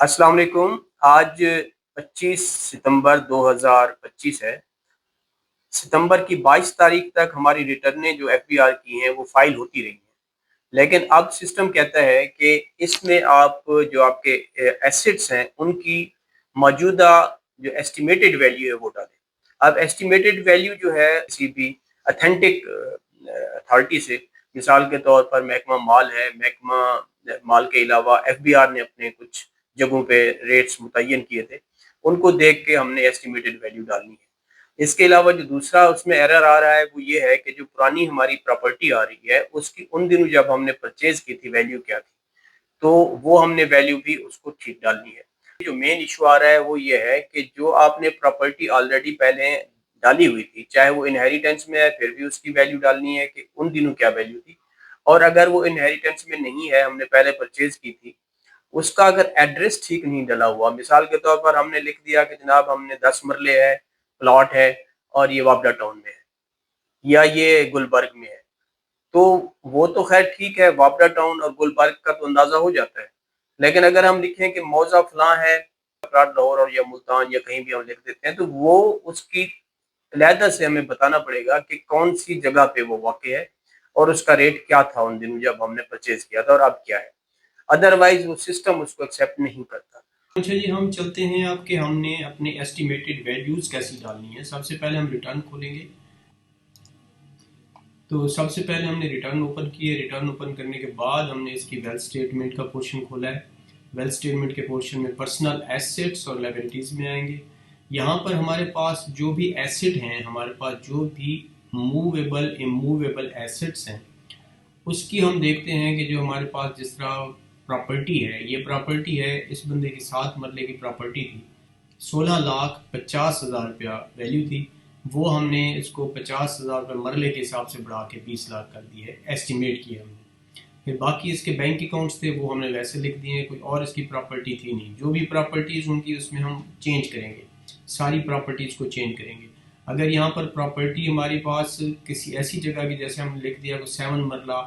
अस्सलाम वालेकुम। आज 25 सितंबर 2025 है। सितंबर की 22 तारीख तक हमारी रिटर्नें जो एफबीआर की हैं वो फाइल होती रही हैं। लेकिन अब सिस्टम कहता है कि इसमें आप जो आपके एसेट्स हैं उनकी मौजूदा जो एस्टिमेटेड वैल्यू है वो डालें। अब एस्टिमेटेड वैल्यू जो है किसी भी अथेंटिक अथॉरिटी से, मिसाल के तौर पर महकमा माल है, महकमा माल के अलावा एफबीआर ने अपने कुछ जगहों पे रेट्स मुतय्यन किए थे, उनको देख के हमने एस्टिमेटेड वैल्यू डालनी है। इसके अलावा जो दूसरा उसमें एरर आ रहा है वो ये है कि जो पुरानी हमारी प्रॉपर्टी आ रही है उसकी उन दिनों जब हमने परचेज की थी वैल्यू क्या थी, तो वो हमने वैल्यू भी उसको ठीक डालनी है। जो मेन इशू आ रहा है वो ये है कि जो आपने प्रॉपर्टी ऑलरेडी पहले डाली हुई थी, चाहे वो इनहेरिटेंस में है, फिर भी उसकी वैल्यू डालनी है कि उन दिनों क्या वैल्यू थी। और अगर वो इनहेरिटेंस में नहीं है, हमने पहले परचेज की थी, उसका अगर एड्रेस ठीक नहीं डला हुआ, मिसाल के तौर पर हमने लिख दिया कि जनाब हमने 10 मरले है, प्लॉट है और ये वापडा टाउन में है या ये गुलबर्ग में है, तो वो तो खैर ठीक है, वापडा टाउन और गुलबर्ग का तो अंदाजा हो जाता है। लेकिन अगर हम लिखें कि मौजा फलां है लाहौर और या मुल्तान या कहीं भी हम लिख देते हैं, तो वो उसकी अलहदा से हमें बताना पड़ेगा कि कौन सी जगह पे वो वाक़ है और उसका रेट क्या था उन दिनों जब हमने परचेज किया था और अब क्या है। अदरवाइज वो सिस्टम उसको एक्सेप्ट नहीं करता। अच्छा जी, हम चलते हैं आपके हमने अपने एस्टिमेटेड वैल्यूज़ कैसी डालनी है। सबसे पहले हम रिटर्न खोलेंगे। तो सबसे पहले हमने रिटर्न ओपन किए। रिटर्न ओपन करने के बाद हमने इसकी वेल्थ स्टेटमेंट का पोर्शन खोला है। वेल्थ स्टेटमेंट के पोर्शन में पर्सनल एसेट्स और लायबिलिटीज़ में आएंगे। यहाँ पर हमारे पास जो भी एसेट हैं, हमारे पास जो भी मूवेबल इमूवेबल एसेट्स हैं, उसकी हम देखते हैं कि जो हमारे पास जिस तरह प्रॉपर्टी है, ये प्रॉपर्टी है, इस बंदे की 7 मरले की प्रॉपर्टी थी, 16,50,000 रुपया वैल्यू थी। वो हमने इसको 50,000 रुपये मरले के हिसाब से बढ़ा के 20 लाख कर दिए, एस्टिमेट किया हमने। फिर बाकी इसके बैंक अकाउंट्स थे वो हमने वैसे लिख दिए, कोई और इसकी प्रॉपर्टी थी नहीं। जो भी प्रॉपर्टीज़ होंगी उसमें हम चेंज करेंगे, सारी प्रॉपर्टीज़ को चेंज करेंगे। अगर यहाँ पर प्रॉपर्टी हमारे पास किसी ऐसी जगह की, जैसे हमने लिख दिया को 7 मरला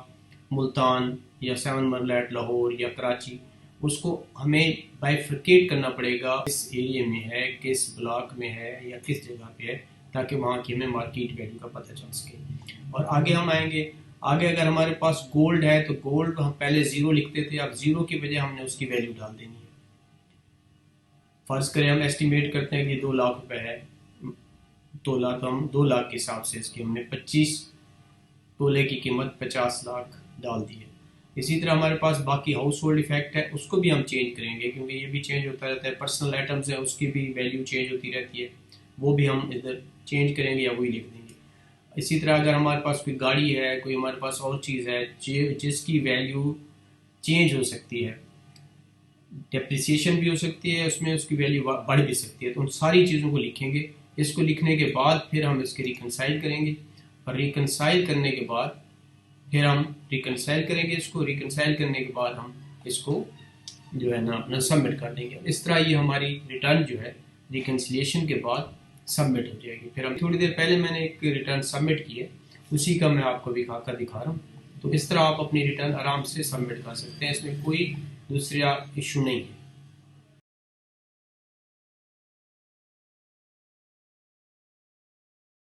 मुल्तान या 7 मरला एट लाहौर या कराची, उसको हमें बाइफरकेट करना पड़ेगा, किस एरिया में है, किस ब्लॉक में है या किस जगह पे है, ताकि वहाँ की हमें मार्केट वैल्यू का पता चल सके। और आगे हम आएंगे। आगे अगर हमारे पास गोल्ड है तो गोल्ड हम पहले ज़ीरो लिखते थे, अब ज़ीरो की वजह हमने उसकी वैल्यू डाल देनी है। फ़र्ज़ करें हम एस्टिमेट करते हैं कि 2 लाख रुपए है, 2 लाख, तो हम 2 लाख के हिसाब से इसकी हमने 25 तोले की कीमत 50 लाख डाल दी है। इसी तरह हमारे पास बाकी हाउस होल्ड इफेक्ट है, उसको भी हम चेंज करेंगे क्योंकि ये भी चेंज होता रहता है। पर्सनल आइटम्स है, उसकी भी वैल्यू चेंज होती रहती है, वो भी हम इधर चेंज करेंगे या वही लिख देंगे। इसी तरह अगर हमारे पास कोई गाड़ी है, कोई हमारे पास और चीज़ है जिसकी वैल्यू चेंज हो सकती है, डेप्रिसिएशन भी हो सकती है, उसमें उसकी वैल्यू बढ़ भी सकती है, तो उन सारी चीज़ों को लिखेंगे। इसको लिखने के बाद फिर हम इसके रिकनसाइल करेंगे, और रिकनसाइल करने के बाद फिर हम रिकनसाइल करेंगे इसको। रिकनसाइल करने के बाद हम इसको जो है ना अपना सबमिट कर देंगे। इस तरह ये हमारी रिटर्न जो है रिकन्सिलिएशन के बाद सबमिट हो जाएगी। फिर हम थोड़ी देर पहले मैंने एक रिटर्न सबमिट की है, उसी का मैं आपको दिखा रहा हूँ। तो इस तरह आप अपनी रिटर्न आराम से सबमिट कर सकते हैं, इसमें कोई दूसरा इशू नहीं है।